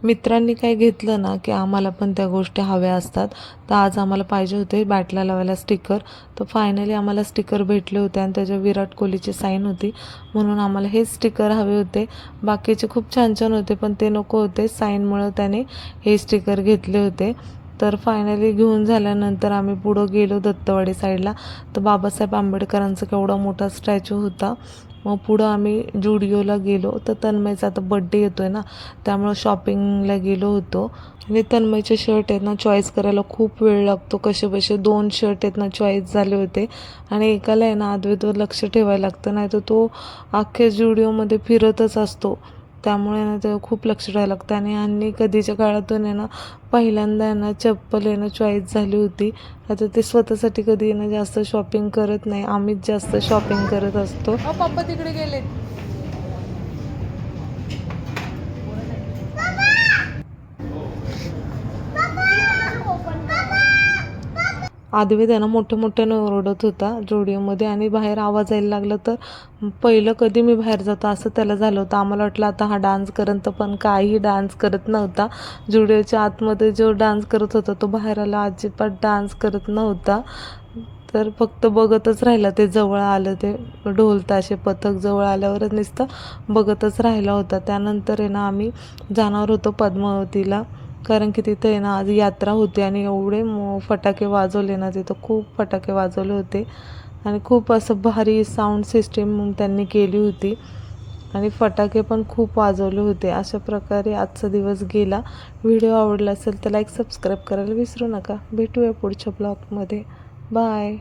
मित्रांनी काय घेतलं ना की आम्हाला पण त्या गोष्टी हव्या असतात. तर आज आम्हाला पाहिजे होते बॅटला लावायला स्टिकर. तर फायनली आम्हाला स्टिकर भेटले होते आणि त्याच्या विराट कोहलीची साईन होती, म्हणून आम्हाला हे स्टिकर हवे होते. बाकीचे खूप छान छान होते पण ते नको होते, साईनमुळं त्याने हे स्टिकर घेतले होते. तर फायनली घेऊन झाल्यानंतर आम्ही पुढं गेलो दत्तवाडी साईडला. तर बाबासाहेब आंबेडकरांचा केवढा मोठा स्टॅच्यू होता. मग पुढं आम्ही जुडिओला गेलो. तर तन्मयचा आता बड्डे येतो आहे ना, त्यामुळं शॉपिंगला गेलो होतो. आणि तन्मयचे शर्ट आहेत ना चॉईस करायला खूप वेळ लागतो. कसे बसे 2 शर्ट आहेत ना चॉईस झाले होते आणि एकाला आहे ना अद्वैतवर लक्ष ठेवायला लागतं, नाही तर तो अख्ख्या जुडिओमध्ये फिरतच असतो. त्यामुळे ना ते खूप लक्ष ठेवायला लागतं. आणि ह्यांनी कधीच्या काळातून आहे ना पहिल्यांदा आहे ना चप्पल आहे ना चॉईस झाली होती. आता ते स्वतःसाठी कधी आहे ना जास्त शॉपिंग करत नाही, आम्हीच जास्त शॉपिंग करत असतो. पप्पा तिकडे गेलेत. आद्वैत आहे ना मोठ्यानं ओरडत होता जुडिओमध्ये आणि बाहेर आवाज यायला लागला. तर पहिलं कधी मी बाहेर जातो असं त्याला झालं होतं. आम्हाला वाटलं आता हा डान्स करत, पण काही डान्स करत नव्हता. जुडिओच्या आतमध्ये जो डान्स करत होता तो बाहेर आला अजिबात डान्स करत नव्हता. तर फक्त बघतच राहिला. ते जवळ आलं, ते ढोल ताशे पथक जवळ आल्यावरच नुसतं बघतच राहिला होता. त्यानंतर आहे ना आम्ही जाणार होतो पद्मावतीला, कारण की तिथे आहे ना आज यात्रा होती आणि एवढे फटाके वाजवले ना, तिथं खूप फटाके वाजवले होते आणि खूप असं भारी साऊंड सिस्टीम त्यांनी केली होती आणि फटाके पण खूप वाजवले होते. अशा प्रकारे आजचा दिवस गेला. व्हिडिओ आवडला असेल तर लाईक सबस्क्राईब करायला विसरू नका. भेटूया पुढच्या ब्लॉगमध्ये. बाय.